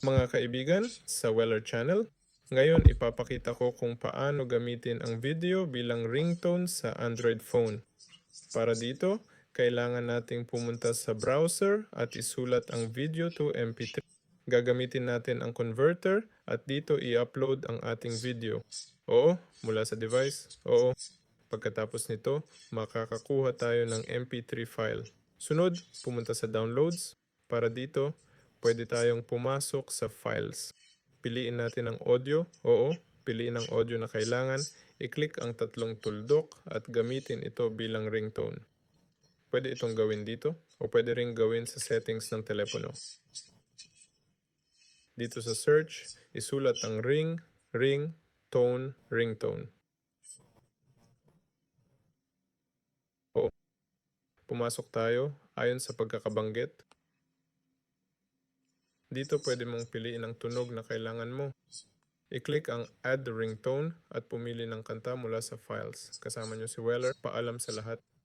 Mga kaibigan, sa Weller Channel, ngayon ipapakita ko kung paano gamitin ang video bilang ringtone sa Android phone. Para dito, kailangan nating pumunta sa browser at isulat ang video to MP3. Gagamitin natin ang converter at dito i-upload ang ating video. Oo, mula sa device. Oo. Pagkatapos nito, makakakuha tayo ng MP3 file. Sunod, pumunta sa downloads. Para dito, pwede tayong pumasok sa files. Piliin natin ang audio. Oo, piliin ang audio na kailangan. I-click ang tatlong tuldok at gamitin ito bilang ringtone. Pwede itong gawin dito o pwede ring gawin sa settings ng telepono. Dito sa search, isulat ang ring, tone, ringtone. Oo. Pumasok tayo ayon sa pagkakabanggit. Dito pwede mong piliin ang tunog na kailangan mo. I-click ang Add Ringtone at pumili ng kanta mula sa files. Kasama nyo si Weller. Paalam sa lahat.